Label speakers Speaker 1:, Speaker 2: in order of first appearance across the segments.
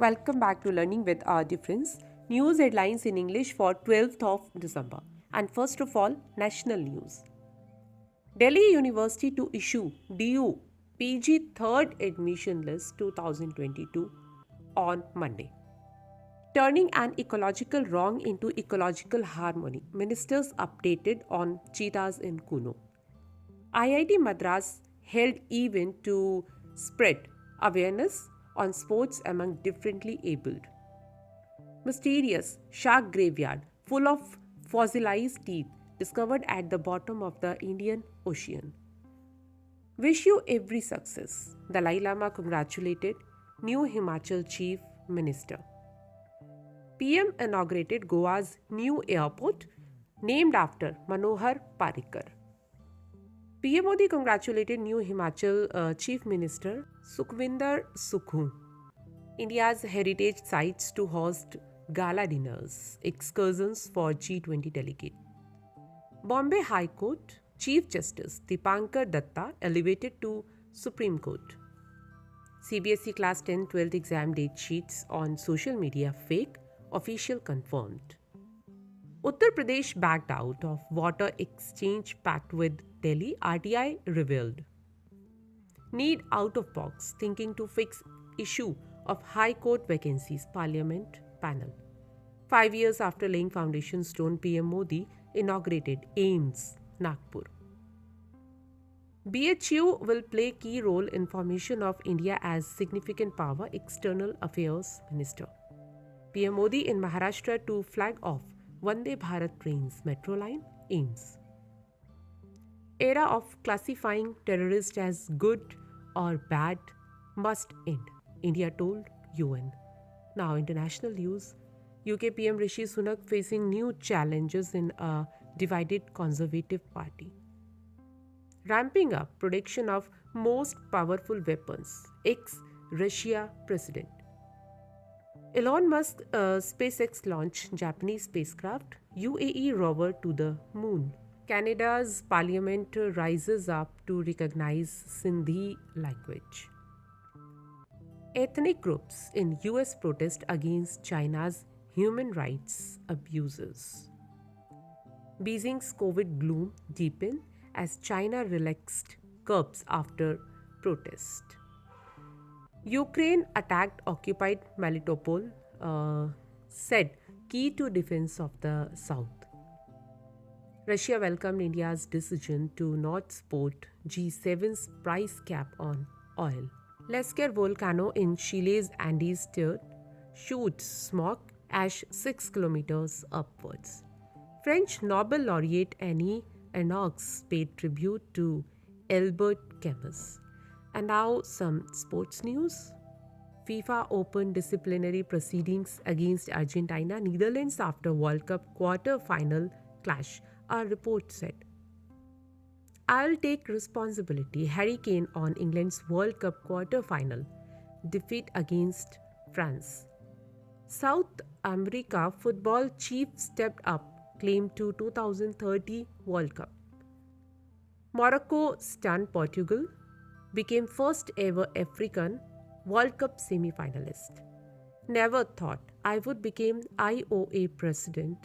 Speaker 1: Welcome back to Learning with Our Difference. News headlines in English for 12th of December. And first of all, national news. Delhi University to issue DU PG third admission list 2022 on Monday. Turning an ecological wrong into ecological harmony. Ministers updated on cheetahs in Kuno. IIT Madras held event to spread awareness on sports among differently abled. Mysterious shark graveyard full of fossilized teeth discovered at the bottom of the Indian Ocean. Wish you every success. Dalai Lama congratulated new Himachal Chief Minister. PM inaugurated Goa's new airport named after Manohar Parrikar. PM Modi congratulated new Himachal Chief Minister Sukhvinder Sukhu. India's heritage sites to host gala dinners, excursions for G20 delegate. Bombay High Court Chief Justice Dipankar Datta elevated to Supreme Court. CBSE Class 10-12 exam date sheets on social media fake, official confirmed. Uttar Pradesh backed out of water exchange pact with Delhi, RTI revealed. Need out of box thinking to fix issue of High Court vacancies, Parliament panel. 5 years after laying foundation stone, PM Modi inaugurated AIIMS, Nagpur. BHU will play key role in formation of India as significant power, External Affairs Minister. PM Modi in Maharashtra to flag off Vande Bharat trains, Metro Line, AIIMS. Era of classifying terrorists as good or bad must end, India told UN. Now, international news. UK PM Rishi Sunak facing new challenges in a divided Conservative Party. Ramping up production of most powerful weapons, ex-Russia president. Elon Musk SpaceX launched Japanese spacecraft UAE rover to the moon. Canada's parliament rises up to recognize Sindhi language. Ethnic groups in US protest against China's human rights abuses. Beijing's COVID gloom deepened as China relaxed curbs after protest. Ukraine attacked occupied Melitopol, said key to defense of the south. Russia welcomed India's decision to not support G7's price cap on oil. Lascar volcano in Chile's Andes tier shoots smoke ash 6 kilometers upwards. French Nobel laureate Annie Ernaux paid tribute to Albert Camus. And now some sports news. FIFA opened disciplinary proceedings against Argentina, Netherlands after World Cup quarter-final clash, a report said. I'll take responsibility. Harry Kane on England's World Cup quarter-final defeat against France. South America football chief stepped up claim to 2030 World Cup. Morocco stunned Portugal, became first ever African World Cup semi-finalist. Never thought I would become IOA president,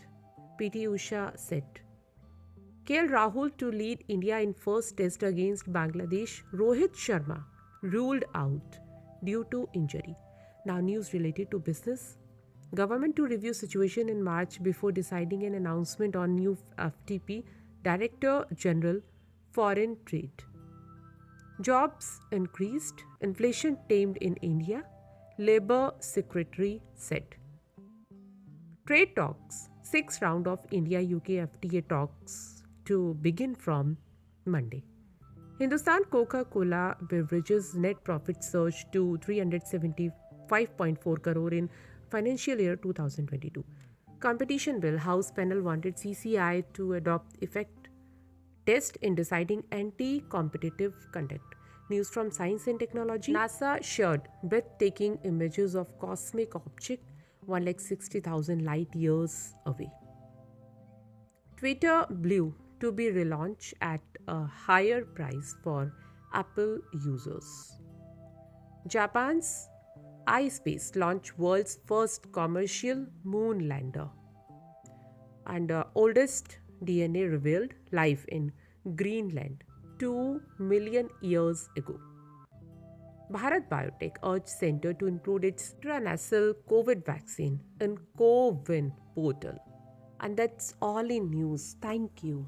Speaker 1: PT Usha said. KL Rahul to lead India in first test against Bangladesh. Rohit Sharma ruled out due to injury. Now news related to business. Government to review situation in March before deciding an announcement on new FTP, Director General Foreign Trade. Jobs increased, inflation tamed in India, Labour Secretary said. Trade talks, 6th round of India-UK FTA talks to begin from Monday. Hindustan Coca-Cola Beverages net profit surged to 375.4 crore in financial year 2022. Competition Bill House panel wanted CCI to adopt effect test in deciding anti-competitive conduct. News from Science and Technology. NASA shared breathtaking images of cosmic object 160,000 light years away. Twitter Blue to be relaunched at a higher price for Apple users. Japan's iSpace launched world's first commercial moon lander. And oldest DNA revealed life in Greenland 2 million years ago. Bharat Biotech urged Center to include its intranasal COVID vaccine in CoWIN portal. And that's all in news. Thank you.